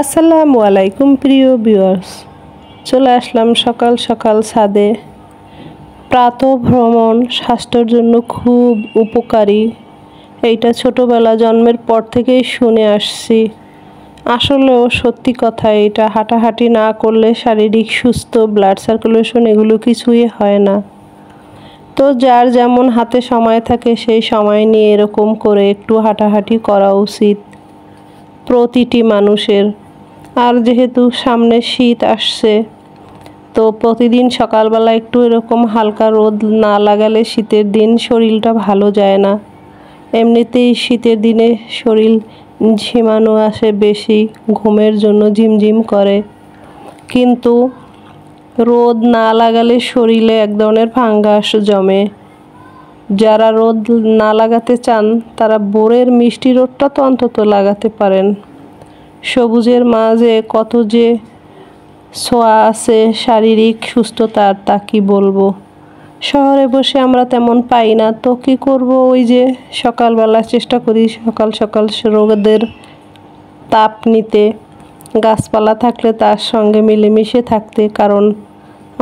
আসসালামু আলাইকুম প্রিয় ভিউয়ার্স, চলে আসলাম সকাল সকাল ছাদে। প্রাতঃভ্রমণ স্বাস্থ্যের জন্য খুব উপকারী, এইটা ছোটোবেলা জন্মের পর থেকেই শুনে আসছি। আসলেও সত্যি কথা, এটা হাঁটাহাঁটি না করলে শারীরিক সুস্থ, ব্লাড সার্কুলেশন এগুলো কিছুই হয় না। তো যার যেমন হাতে সময় থাকে সেই সময় নিয়ে এরকম করে একটু হাঁটাহাঁটি করা উচিত প্রতিটি মানুষের। আর যেহেতু সামনে শীত আসছে, তো প্রতিদিন সকালবেলা একটু এরকম হালকা রোদ না লাগালে শীতের দিন শরীরটা ভালো যায় না। এমনিতেই শীতের দিনে শরীর ঝিমানো আসে বেশি, ঘুমের জন্য ঝিমঝিম করে, কিন্তু রোদ না লাগালে শরীরে এক ধরনের ফাঙ্গাস জমে। যারা রোদ না লাগাতে চান তারা বোরের মিষ্টি রোদটা তো অন্তত লাগাতে পারেন। সবুজের মাঝে কত যে ছোঁয়া আছে শারীরিক সুস্থতার, তা কি বলবো। শহরে বসে আমরা তেমন পাই না, তো কি করব, ওই যে সকালবেলা চেষ্টা করি সকাল সকাল রোদের তাপ নিতে, গাছপালা থাকলে তার সঙ্গে মিলেমিশে থাকতে। কারণ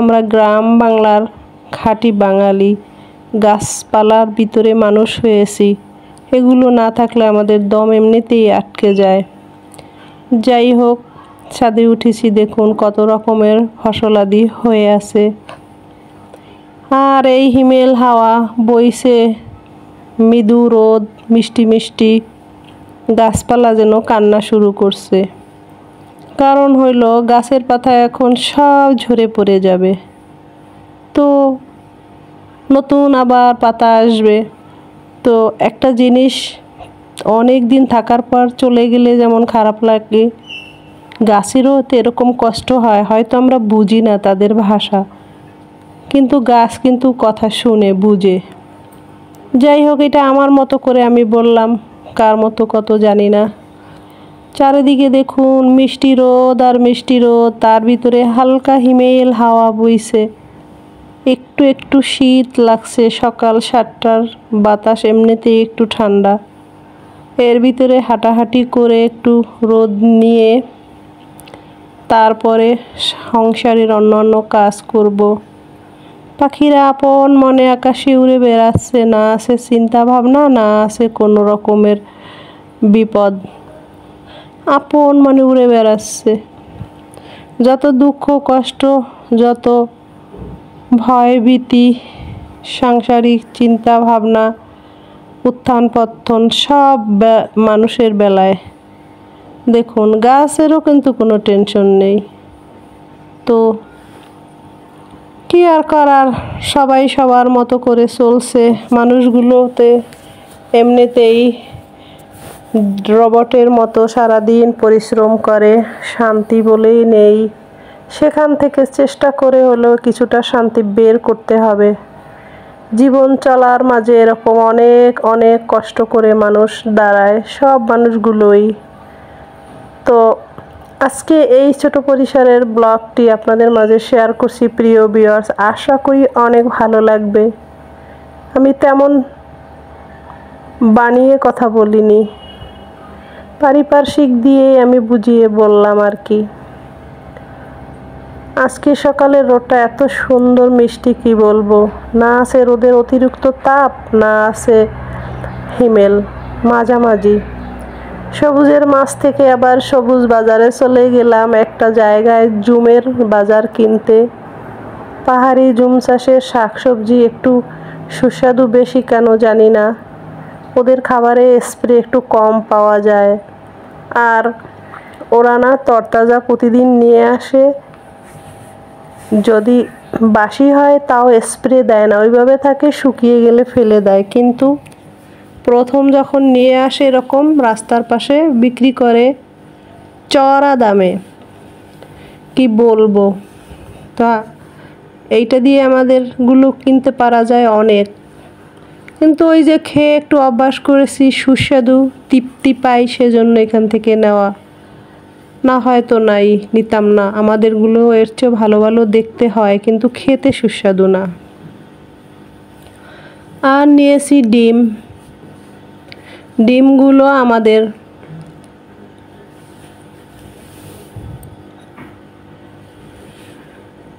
আমরা গ্রাম বাংলার খাঁটি বাঙালি, গাছপালার ভিতরে মানুষ হয়েছি। এগুলো না থাকলে আমাদের দম এমনিতেই আটকে যায়। যাই হোক, ছাদে উঠেছি, দেখুন কত রকমের ফসলাদি হয়ে আছে। আর এই হিমেল হাওয়া বইছে, মৃদু রোদ, মিষ্টি মিষ্টি, গাছপালা যেন কান্না শুরু করছে। কারণ হইল গাছের পাতা এখন সব ঝরে পড়ে যাবে, তো নতুন আবার পাতা আসবে। তো একটা জিনিস অনেক দিন থাকার পর চলে গেলে যেমন খারাপ লাগে, গাছেরও তো এরকম কষ্ট হয়। হয়তো আমরা বুঝি না তাদের ভাষা, কিন্তু গাছ কিন্তু কথা শুনে, বুঝে। যাই হোক, এটা আমার মতো করে আমি বললাম, কার মতো কত জানি না। চারিদিকে দেখুন মিষ্টি রোদ আর মিষ্টি রোদ, তার ভিতরে হালকা হিমেল হাওয়া বইছে। একটু একটু শীত লাগছে, সকাল 7টার বাতাস এমনিতেই একটু ঠান্ডা। এর ভিতরে হাঁটাহাঁটি করে একটু রোদ নিয়ে তারপরে সংসারের অন্যান্য কাজ করব। পাখিরা আপন মনে আকাশে উড়ে বেড়াচ্ছে, না আছে চিন্তা ভাবনা, না আছে কোনো রকমের বিপদ, আপন মনে উড়ে বেড়াচ্ছে। যত দুঃখ কষ্ট, যত ভয় ভীতি, সাংসারিক চিন্তা ভাবনা, উত্থান পতন সব মানুষের বেলায়। দেখুন গাছেরও কিন্তু কোনো টেনশন নেই। তো কি আর করার, সবাই সবার মতো করে চলছে। মানুষগুলোতে এমনিতেই রোবটের মতো সারাদিন পরিশ্রম করে, শান্তি বলেই নেই। সেখান থেকে চেষ্টা করে হলেও কিছুটা শান্তি বের করতে হবে। জীবন চলার মাঝে এরকম অনেক অনেক কষ্ট করে মানুষ দাঁড়ায়, সব মানুষগুলোই। তো আজকে এই ছোট পরিসরের ব্লগটি আপনাদের মাঝে শেয়ার করছি প্রিয় ভিউয়ার্স, আশা করি অনেক ভালো লাগবে। আমি তেমন বানিয়ে কথা বলিনি, পারিপার্শ্বিক দিয়ে আমি বুঝিয়ে বললাম আর কি। আজকে সকালের রোদটা এত সুন্দর মিষ্টি, কি বলবো। না আছে রোদের অতিরিক্ত তাপ, না আছে হিমেল, মাঝামাঝি। সবুজের মাছ থেকে আবার সবুজ বাজারে চলে গেলাম একটা জায়গায় জুমের বাজার কিনতে। পাহাড়ি জুম চাষের শাকসবজি একটু সুস্বাদু বেশি, কেন জানি না। ওদের খাবারে স্প্রে একটু কম পাওয়া যায়, আর ওরা না তরতাজা প্রতিদিন নিয়ে আসে। যদি বাসি হয় তাও স্প্রে দেয় না, ওইভাবে থাকে, শুকিয়ে গেলে ফেলে দেয়। কিন্তু প্রথম যখন নিয়ে আসে এরকম রাস্তার পাশে বিক্রি করে চড়া দামে, কি বলবো। তা এইটা দিয়ে আমাদেরগুলো কিনতে পারা যায় অনেক, কিন্তু ওই যে খেয়ে একটু অভ্যাস করেছি, সুস্বাদু তৃপ্তি পাই, সেজন্য এখান থেকে নেওয়া। না হয়তো নাই, নিতাম না। আমাদেরগুলো এর চেয়ে ভালো ভালো দেখতে হয়, কিন্তু খেতে সুস্বাদু না। আর নিয়েছি ডিম। ডিমগুলো আমাদের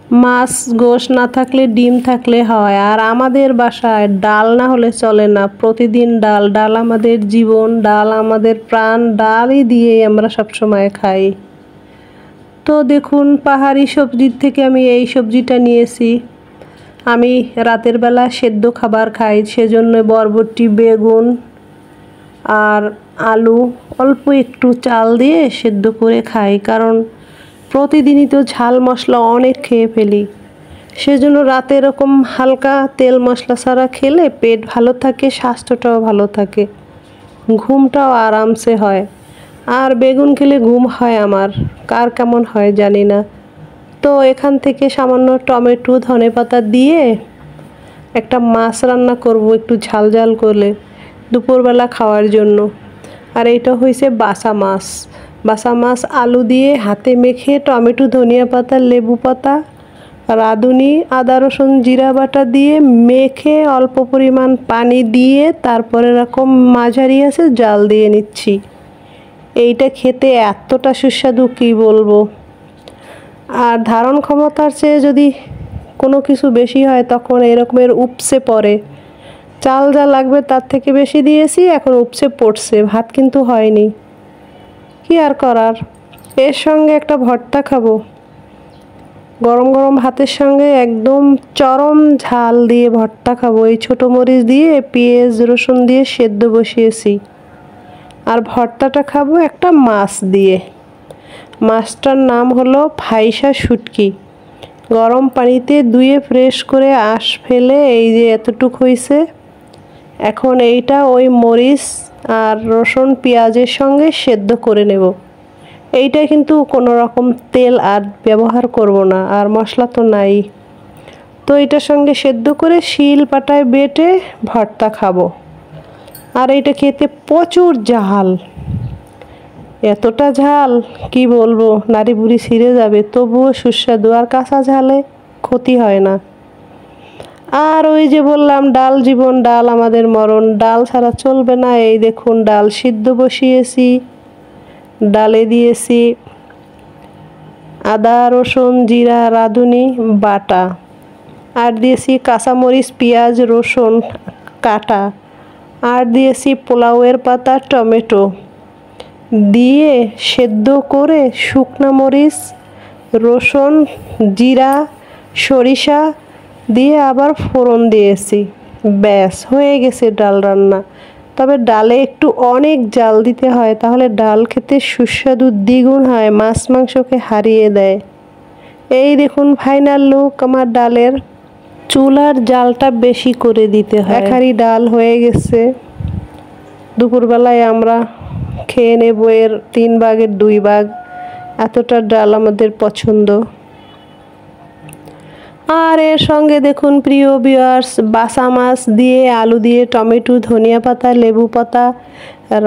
মাছ গোশ না থাকলে ডিম থাকলে হয়। আর আমাদের বাসায় ডাল না হলে চলে না, প্রতিদিন ডাল। ডাল আমাদের জীবন, ডাল আমাদের প্রাণ, ডালই দিয়ে আমরা সবসময় খাই। তো দেখুন, পাহাড়ি সবজির থেকে আমি এই সবজিটা নিয়েছি। আমি রাতের বেলা সেদ্ধ খাবার খাই, সেজন্য বরবটি, বেগুন আর আলু অল্প একটু চাল দিয়ে সেদ্ধ করে খাই, কারণ প্রতিদিনই তো ঝাল মশলা অনেক খেয়ে ফেলি। সেজন্য রাতে এরকম হালকা তেল মশলা ছাড়া খেলে পেট ভালো থাকে, স্বাস্থ্যটাও ভালো থাকে, ঘুমটাও আরামসে হয়। আর বেগুন খেলে ঘুম হয় আমার, কার কেমন হয় জানি না। তো এখান থেকে সামান্য টমেটো, ধনেপাতা দিয়ে একটা মাছ রান্না করব একটু ঝাল ঝাল করলে দুপুরবেলা খাওয়ার জন্য। আর এটা হয়েছে বাসা মাছ। বাসা মাছ আলু দিয়ে হাতে মেখে টমেটো, ধনিয়া পাতা, লেবু পাতা, রাঁধুনি, আদা রসুন জিরা বাটা দিয়ে মেখে অল্প পরিমাণ পানি দিয়ে তারপরে এরকম মাঝারি আছে জাল দিয়ে নিচ্ছি। এইটা খেতে এতটা সুস্বাদু কী বলবো। আর ধারণ ক্ষমতার চেয়ে যদি কোনো কিছু বেশি হয় তখন এরকমের উপসে পড়ে। চাল যা লাগবে তার থেকে বেশি দিয়েছি, এখন উপসে পড়ছে, ভাত কিন্তু হয়নি, কি আর করার। এর সঙ্গে একটা ভর্তা খাবো, গরম গরম ভাতের সঙ্গে একদম চরম ঝাল দিয়ে ভর্তা খাবো। এই ছোটো মরিচ দিয়ে পেঁয়াজ রসুন দিয়ে সেদ্ধ বসিয়েছি। আর ভর্তাটা খাবো একটা মাছ দিয়ে। মাছটার নাম হলো ফাইসা শুটকি। গরম পানিতে ধুয়ে ফ্রেশ করে আঁশ ফেলে এই যে এতটুক হয়েছে। এখন এইটা ওই মরিচ আর রসুন পেঁয়াজের সঙ্গে সেদ্ধ করে নেব। এইটা কিন্তু কোনো রকম তেল আর ব্যবহার করব না, আর মশলা তো নাই। তো এটার সঙ্গে সেদ্ধ করে শিল পাটায় বেটে ভর্তা খাবো। আর এইটা খেতে প্রচুর ঝাল, এতটা ঝাল কি বলবো, নাড়ি বুড়ি ছিঁড়ে যাবে, তবুও সুস্বাদু। আর কাঁচা ঝালে ক্ষতি হয় না। আর ওই যে বললাম ডাল জীবন, ডাল আমাদের মরণ, ডাল ছাড়া চলবে না। এই দেখুন ডাল সিদ্ধ বসিয়েছি, ডালে দিয়েছি আদা রসুন জিরা রাঁধুনি বাটা, আর দিয়েছি কাঁচামরিচ পেঁয়াজ রসুন কাটা, আর দিয়েছি পোলাওয়ের পাতা টমেটো দিয়ে সেদ্ধ করে শুকনা মরিচ রসুন জিরা সরিষা দিয়ে আবার ফোড়ন দিয়েছি। ব্যাস হয়ে গেছে ডাল রান্না। তবে ডালে একটু অনেক জাল দিতে হয়, তাহলে ডাল খেতে সুস্বাদু দ্বিগুণ হয়, মাছ মাংসকে হারিয়ে দেয়। এই দেখুন ফাইনাল লুক আমার ডালের। চুলার জালটা বেশি করে দিতে হয়। এক হাঁড়ি ডাল হয়ে গেছে। দুপুরবেলায় আমরা খেয়ে নেব এর 3 ভাগের 2 ভাগ, এতটা ডাল আমাদের পছন্দ। আর এর সঙ্গে দেখুন প্রিয় ভিউয়ার্স, বাসা মাছ দিয়ে আলু দিয়ে টমেটো ধনিয়া পাতা লেবু পাতা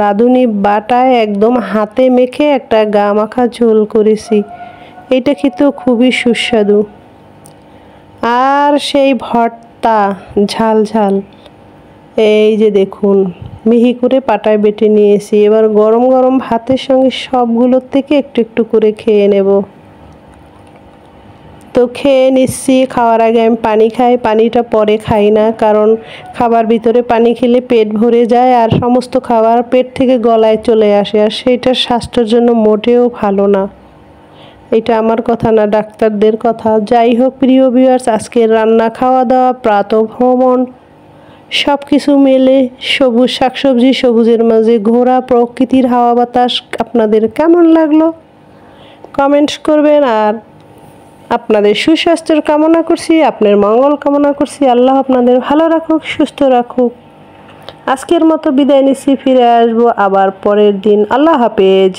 রাঁধুনি বাটায় একদম হাতে মেখে একটা গা মাখা ঝোল করেছি। এটা খেতেও খুবই সুস্বাদু। আর সেই ভর্তা ঝাল ঝাল, এই যে দেখুন মিহি করে পাটায় বেটে নিয়েছি। এবার গরম গরম ভাতের সঙ্গে সবগুলোর থেকে একটু একটু করে খেয়ে নেব। তো খেয়ে নিচ্ছি। খাওয়ার আগে আমি পানি খাই, পানিটা পরে খাই না, কারণ খাবার ভিতরে পানি খেলে পেট ভরে যায় আর সমস্ত খাবার পেট থেকে গলায় চলে আসে, আর সেইটা স্বাস্থ্যের জন্য মোটেও ভালো না। এটা আমার কথা না, ডাক্তারদের কথা। যাই হোক প্রিয় ভিউয়ার্স, আজকের রান্না খাওয়া দাওয়া প্রাতঃভ্রমণ সব কিছু মেলে সবুজ শাকসবজি, সবুজের মাঝে ঘোরা, প্রকৃতির হাওয়া বাতাস আপনাদের কেমন লাগলো কমেন্টস করবেন। আর আপনাদের সুস্বাস্থ্যের কামনা করছি, আপনার মঙ্গল কামনা করছি। আল্লাহ আপনাদের ভালো রাখুক, সুস্থ রাখুক। আজকের মতো বিদায় নিচ্ছি, ফিরে আসবো আবার পরের দিন। আল্লাহ হাফেজ।